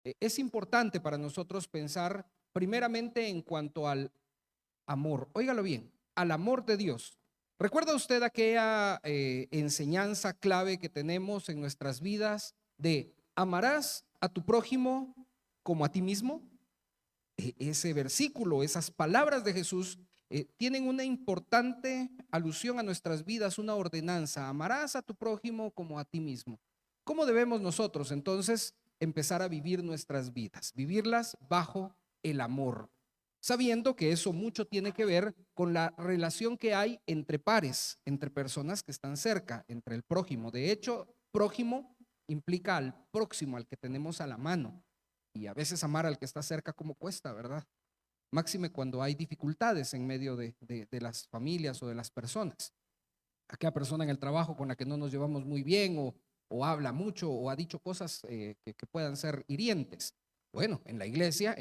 es importante para nosotros pensar primeramente en cuanto al amor. Óigalo bien, al amor de Dios. ¿Recuerda usted aquella enseñanza clave que tenemos en nuestras vidas de amarás a tu prójimo como a ti mismo? Ese versículo, esas palabras de Jesús tienen una importante alusión a nuestras vidas, una ordenanza. Amarás a tu prójimo como a ti mismo. ¿Cómo debemos nosotros entonces empezar a vivir nuestras vidas? Vivirlas bajo el amor, sabiendo que eso mucho tiene que ver con la relación que hay entre pares, entre personas que están cerca, entre el prójimo. De hecho, prójimo implica al próximo, al que tenemos a la mano. Y a veces amar al que está cerca como cuesta, ¿verdad? Máxime cuando hay dificultades en medio de las familias o de las personas. Aquella persona en el trabajo con la que no nos llevamos muy bien o habla mucho o ha dicho cosas que puedan ser hirientes. Bueno, en la iglesia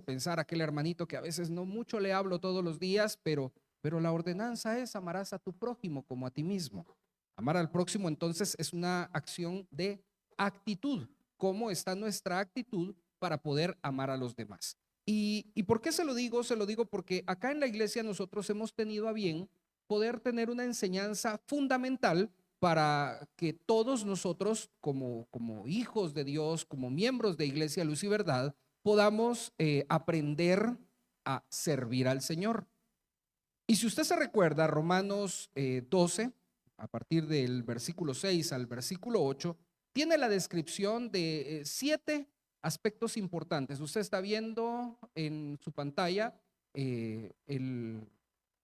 pensar aquel hermanito que a veces no mucho le hablo todos los días, pero la ordenanza es amarás a tu prójimo como a ti mismo. Amar al próximo entonces es una acción de actitud. ¿Cómo está nuestra actitud para poder amar a los demás? ¿Y por qué se lo digo? Se lo digo porque acá en la iglesia nosotros hemos tenido a bien poder tener una enseñanza fundamental para que todos nosotros, como hijos de Dios, como miembros de Iglesia Luz y Verdad, podamos aprender a servir al Señor. Y si usted se recuerda, Romanos 12, a partir del versículo 6 al versículo 8, tiene la descripción de 7 aspectos importantes. Usted está viendo en su pantalla el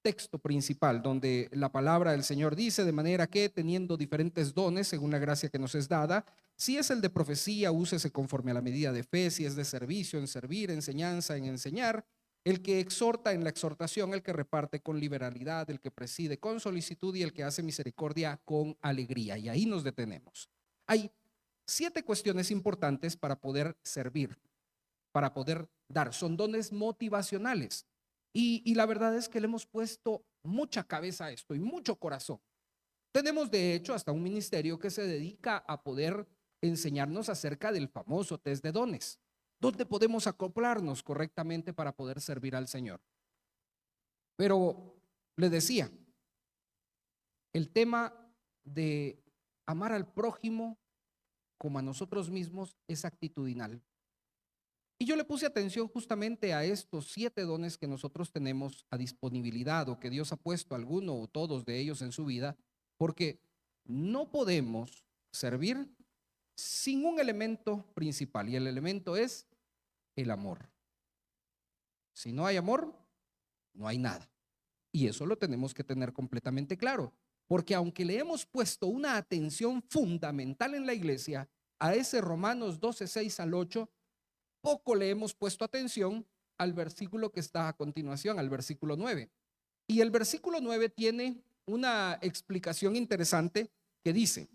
texto principal, donde la palabra del Señor dice, de manera que teniendo diferentes dones, según la gracia que nos es dada, si es el de profecía, úsese conforme a la medida de fe, si es de servicio, en servir, enseñanza, en enseñar, el que exhorta en la exhortación, el que reparte con liberalidad, el que preside con solicitud y el que hace misericordia con alegría. Y ahí nos detenemos. Hay 7 cuestiones importantes para poder servir, para poder dar. Son dones motivacionales. Y la verdad es que le hemos puesto mucha cabeza a esto y mucho corazón. Tenemos de hecho hasta un ministerio que se dedica a poder enseñarnos acerca del famoso test de dones, donde podemos acoplarnos correctamente para poder servir al Señor. Pero le decía, el tema de amar al prójimo como a nosotros mismos es actitudinal. Y yo le puse atención justamente a estos 7 dones que nosotros tenemos a disponibilidad o que Dios ha puesto alguno o todos de ellos en su vida, porque no podemos servir sin un elemento principal y el elemento es el amor. Si no hay amor, no hay nada. Y eso lo tenemos que tener completamente claro, porque aunque le hemos puesto una atención fundamental en la iglesia a ese Romanos 12, 6 al 8, poco le hemos puesto atención al versículo que está a continuación, al versículo 9. Y el versículo 9 tiene una explicación interesante que dice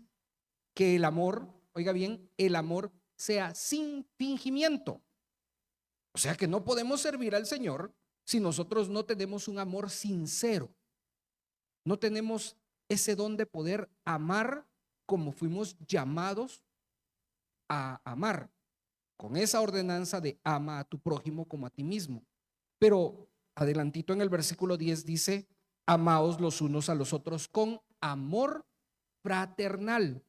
que el amor, oiga bien, el amor sea sin fingimiento. O sea que no podemos servir al Señor si nosotros no tenemos un amor sincero. No tenemos ese don de poder amar como fuimos llamados a amar, con esa ordenanza de ama a tu prójimo como a ti mismo. Pero adelantito en el versículo 10 dice, amaos los unos a los otros con amor fraternal.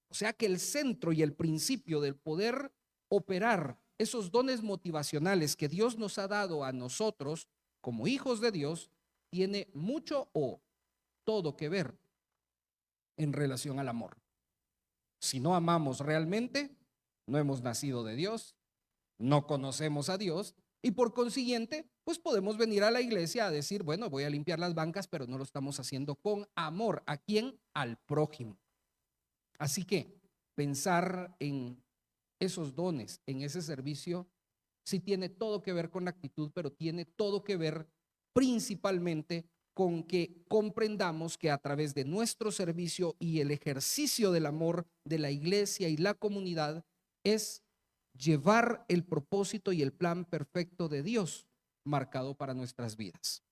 O sea que el centro y el principio del poder operar esos dones motivacionales que Dios nos ha dado a nosotros como hijos de Dios tiene mucho o todo que ver en relación al amor. Si no amamos realmente, no hemos nacido de Dios, no conocemos a Dios y por consiguiente, pues podemos venir a la iglesia a decir, bueno, voy a limpiar las bancas, pero no lo estamos haciendo con amor. ¿A quién? Al prójimo. Así que pensar en esos dones, en ese servicio, sí tiene todo que ver con la actitud, pero tiene todo que ver principalmente con que comprendamos que a través de nuestro servicio y el ejercicio del amor de la iglesia y la comunidad es llevar el propósito y el plan perfecto de Dios marcado para nuestras vidas.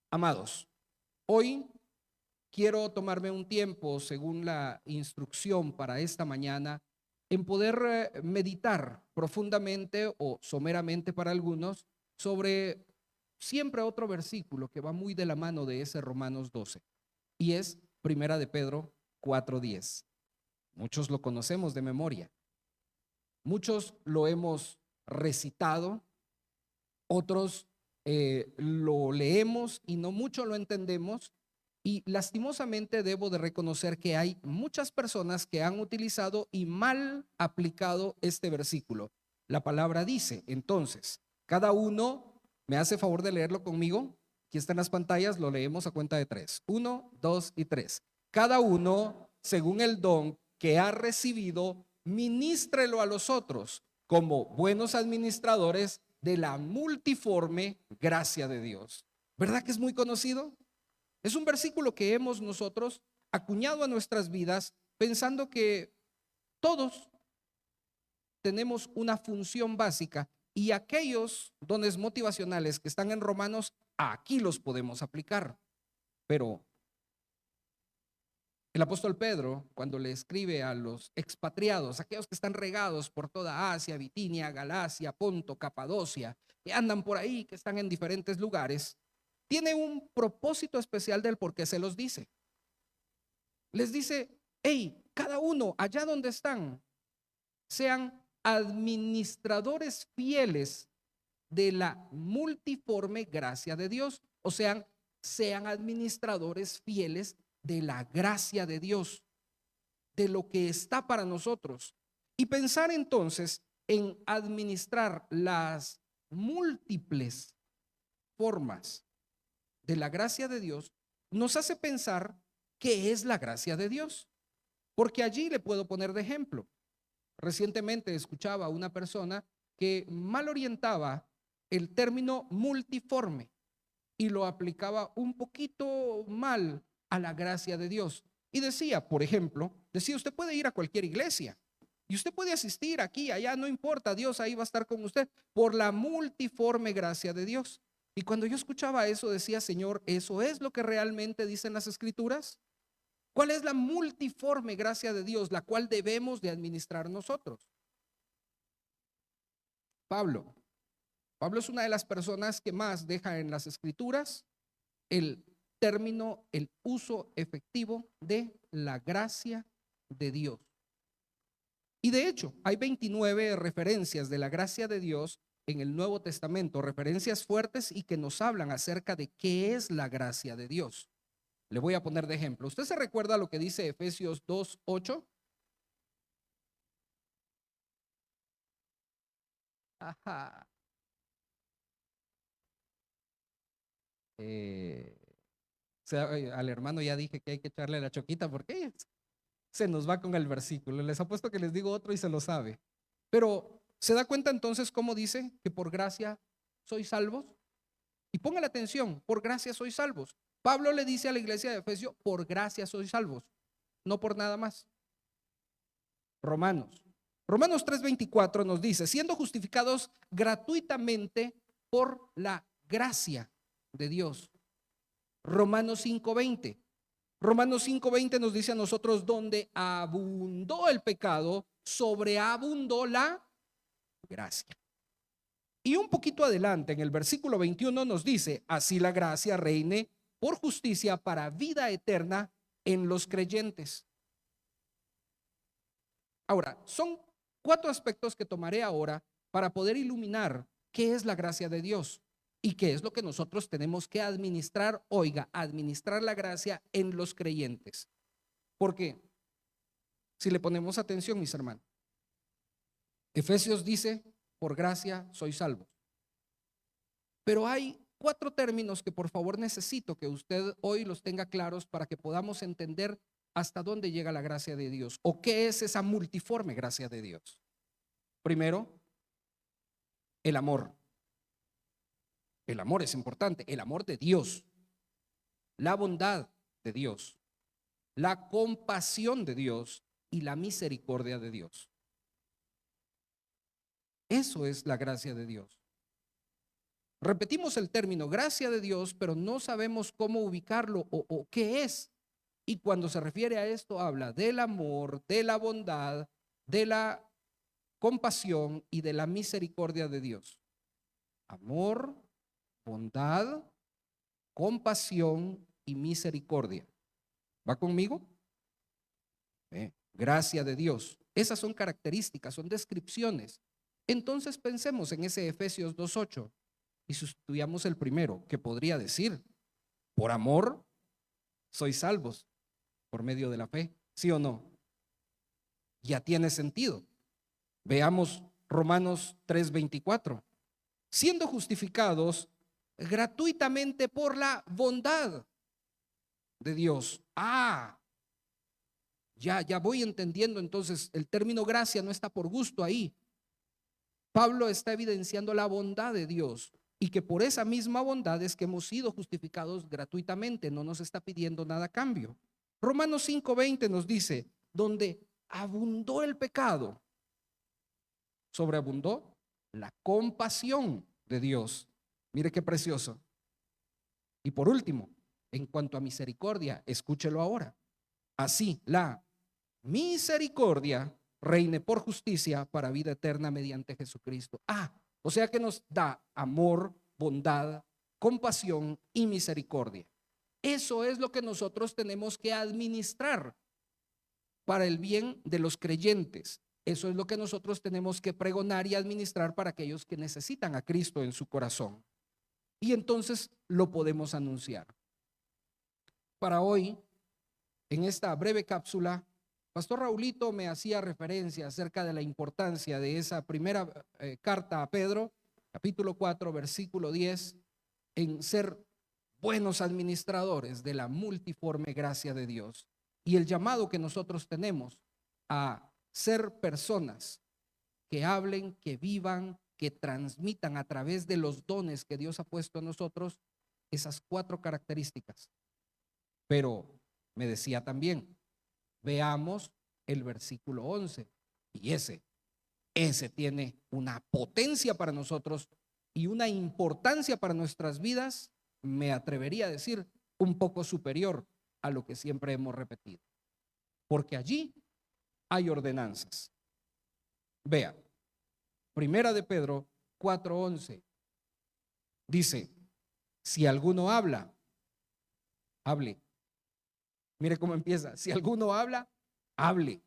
Amados, hoy quiero tomarme un tiempo, según la instrucción para esta mañana, en poder meditar profundamente o someramente para algunos sobre siempre otro versículo que va muy de la mano de ese Romanos 12 y es Primera de Pedro 4:10. Muchos lo conocemos de memoria, muchos lo hemos recitado, otros lo leemos y no mucho lo entendemos. Y lastimosamente debo de reconocer que hay muchas personas que han utilizado y mal aplicado este versículo. La palabra dice, entonces, cada uno, me hace favor de leerlo conmigo. Aquí están las pantallas, lo leemos a cuenta de 3. 1, 2 y 3. Cada uno, según el don que ha recibido, ministrelo a los otros como buenos administradores de la multiforme gracia de Dios. ¿Verdad que es muy conocido? Es un versículo que hemos nosotros acuñado a nuestras vidas pensando que todos tenemos una función básica y aquellos dones motivacionales que están en Romanos, aquí los podemos aplicar. Pero el apóstol Pedro, cuando le escribe a los expatriados, aquellos que están regados por toda Asia, Bitinia, Galacia, Ponto, Capadocia, que andan por ahí, que están en diferentes lugares, tiene un propósito especial del por qué se los dice. Les dice, hey, cada uno allá donde están, sean administradores fieles de la multiforme gracia de Dios, o sean administradores fieles de la gracia de Dios, de lo que está para nosotros. Y pensar entonces en administrar las múltiples formas de la gracia de Dios nos hace pensar qué es la gracia de Dios. Porque allí le puedo poner de ejemplo. Recientemente escuchaba a una persona que mal orientaba el término multiforme y lo aplicaba un poquito mal a la gracia de Dios. Y decía, por ejemplo, decía, usted puede ir a cualquier iglesia y usted puede asistir aquí, allá, no importa, Dios ahí va a estar con usted por la multiforme gracia de Dios. Y cuando yo escuchaba eso decía, Señor, ¿eso es lo que realmente dicen las Escrituras? ¿Cuál es la multiforme gracia de Dios, la cual debemos de administrar nosotros? Pablo es una de las personas que más deja en las Escrituras el término, el uso efectivo de la gracia de Dios. Y de hecho, hay 29 referencias de la gracia de Dios en el Nuevo Testamento, referencias fuertes y que nos hablan acerca de qué es la gracia de Dios. Le voy a poner de ejemplo. ¿Usted se recuerda lo que dice Efesios 2:8? Ajá. Al hermano ya dije que hay que echarle la choquita porque se nos va con el versículo. Les apuesto que les digo otro y se lo sabe. Pero ¿se da cuenta entonces cómo dice que por gracia sois salvos? Y ponga la atención, por gracia sois salvos. Pablo le dice a la iglesia de Efesios, por gracia sois salvos, no por nada más. Romanos 3:24 nos dice, siendo justificados gratuitamente por la gracia de Dios. Romanos 5:20 nos dice a nosotros, donde abundó el pecado, sobreabundó la gracia. Y un poquito adelante, en el versículo 21 nos dice, así la gracia reine por justicia para vida eterna en los creyentes. Ahora, son 4 aspectos que tomaré ahora para poder iluminar qué es la gracia de Dios y qué es lo que nosotros tenemos que administrar, administrar la gracia en los creyentes. Porque si le ponemos atención, mis hermanos, Efesios dice, por gracia sois salvos. Pero hay 4 términos que por favor necesito que usted hoy los tenga claros para que podamos entender hasta dónde llega la gracia de Dios o qué es esa multiforme gracia de Dios. Primero, el amor. El amor es importante, el amor de Dios, la bondad de Dios, la compasión de Dios y la misericordia de Dios. Eso es la gracia de Dios. Repetimos el término gracia de Dios, pero no sabemos cómo ubicarlo o qué es. Y cuando se refiere a esto, habla del amor, de la bondad, de la compasión y de la misericordia de Dios. Amor, bondad, compasión y misericordia. ¿Va conmigo? Gracia de Dios. Esas son características, son descripciones. Entonces pensemos en ese Efesios 2:8 y sustituyamos el primero, que podría decir: por amor sois salvos por medio de la fe. ¿Sí o no? Ya tiene sentido. Veamos Romanos 3:24. Siendo justificados gratuitamente por la bondad de Dios. Ya voy entendiendo. Entonces el término gracia no está por gusto ahí. Pablo está evidenciando la bondad de Dios y que por esa misma bondad es que hemos sido justificados gratuitamente. No nos está pidiendo nada a cambio. Romanos 5:20 nos dice: donde abundó el pecado, sobreabundó la compasión de Dios. Mire qué precioso. Y por último, en cuanto a misericordia, escúchelo ahora. Así la misericordia reine por justicia para vida eterna mediante Jesucristo. O sea que nos da amor, bondad, compasión y misericordia. Eso es lo que nosotros tenemos que administrar para el bien de los creyentes. Eso es lo que nosotros tenemos que pregonar y administrar para aquellos que necesitan a Cristo en su corazón. Y entonces lo podemos anunciar. Para hoy, en esta breve cápsula, Pastor Raulito me hacía referencia acerca de la importancia de esa primera carta a Pedro, capítulo 4, versículo 10, en ser buenos administradores de la multiforme gracia de Dios. Y el llamado que nosotros tenemos a ser personas que hablen, que vivan, que transmitan a través de los dones que Dios ha puesto en nosotros esas 4 características. Pero me decía también, veamos el versículo 11, y ese tiene una potencia para nosotros y una importancia para nuestras vidas, me atrevería a decir, un poco superior a lo que siempre hemos repetido, porque allí hay ordenanzas. Vea, primera de Pedro 4:11 dice: si alguno habla, hable. Mire cómo empieza: si alguno habla, hable,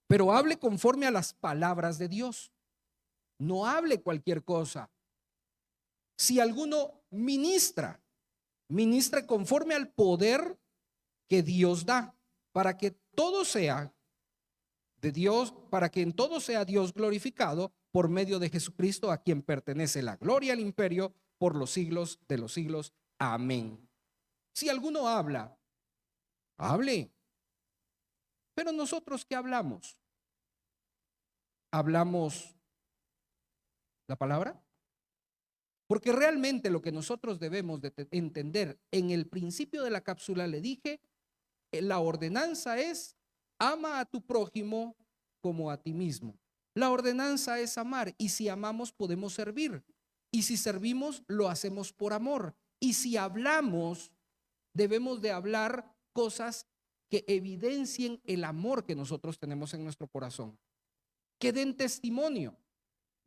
pero hable conforme a las palabras de Dios, no hable cualquier cosa. Si alguno ministra, ministre conforme al poder que Dios da, para que todo sea de Dios, para que en todo sea Dios glorificado por medio de Jesucristo, a quien pertenece la gloria, el imperio por los siglos de los siglos. Amén. Si alguno habla, hable. Pero nosotros, ¿qué hablamos? ¿Hablamos la palabra? Porque realmente lo que nosotros debemos de entender, en el principio de la cápsula le dije, la ordenanza es: ama a tu prójimo como a ti mismo. La ordenanza es amar, y si amamos podemos servir, y si servimos lo hacemos por amor, y si hablamos debemos de hablar cosas que evidencien el amor que nosotros tenemos en nuestro corazón, que den testimonio.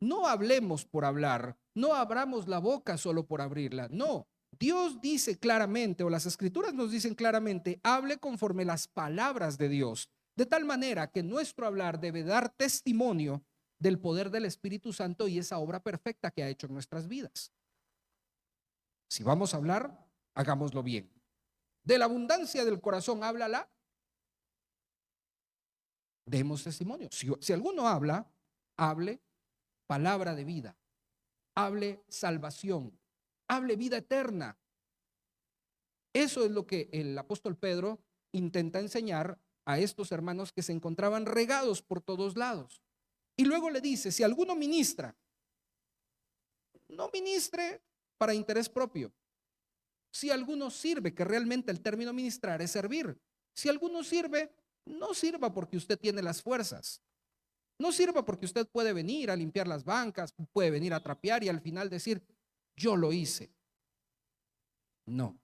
No hablemos por hablar, no abramos la boca solo por abrirla, no. Dios dice claramente, o las escrituras nos dicen claramente: hable conforme las palabras de Dios, de tal manera que nuestro hablar debe dar testimonio del poder del Espíritu Santo y esa obra perfecta que ha hecho en nuestras vidas. Si vamos a hablar, hagámoslo bien. De la abundancia del corazón háblala, demos testimonio. Si alguno habla, hable palabra de vida, hable salvación, hable vida eterna. Eso es lo que el apóstol Pedro intenta enseñar a estos hermanos que se encontraban regados por todos lados. Y luego le dice: si alguno ministra, no ministre para interés propio. Si alguno sirve, que realmente el término ministrar es servir. Si alguno sirve, no sirva porque usted tiene las fuerzas. No sirva porque usted puede venir a limpiar las bancas, puede venir a trapear y al final decir: yo lo hice. No.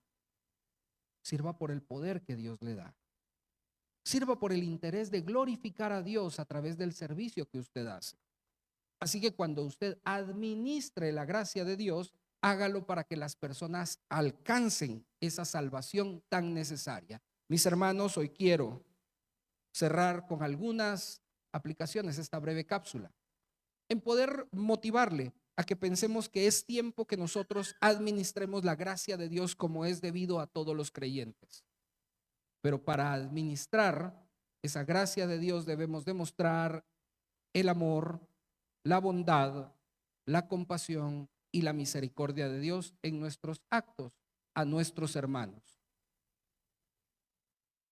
Sirva por el poder que Dios le da. Sirva por el interés de glorificar a Dios a través del servicio que usted hace. Así que cuando usted administre la gracia de Dios, hágalo para que las personas alcancen esa salvación tan necesaria. Mis hermanos, hoy quiero cerrar con algunas aplicaciones esta breve cápsula, en poder motivarle a que pensemos que es tiempo que nosotros administremos la gracia de Dios como es debido a todos los creyentes. Pero para administrar esa gracia de Dios debemos demostrar el amor, la bondad, la compasión y la misericordia de Dios en nuestros actos a nuestros hermanos.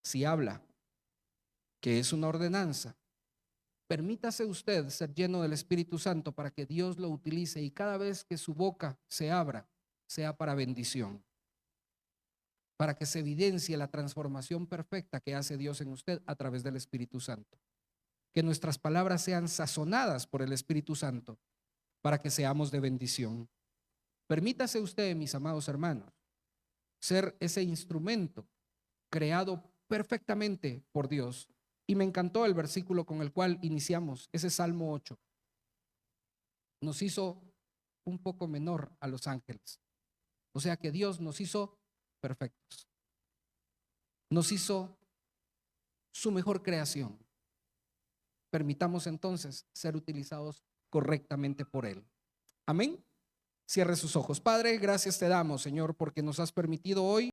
Si habla que es una ordenanza, permítase usted ser lleno del Espíritu Santo para que Dios lo utilice y cada vez que su boca se abra, sea para bendición, para que se evidencie la transformación perfecta que hace Dios en usted a través del Espíritu Santo. Que nuestras palabras sean sazonadas por el Espíritu Santo para que seamos de bendición. Permítase usted, mis amados hermanos, ser ese instrumento creado perfectamente por Dios. Y me encantó el versículo con el cual iniciamos, ese Salmo 8. Nos hizo un poco menor a los ángeles. O sea que Dios nos hizo perfectos. Nos hizo su mejor creación. Permitamos entonces ser utilizados correctamente por Él. Amén. Cierre sus ojos. Padre, gracias te damos, Señor, porque nos has permitido hoy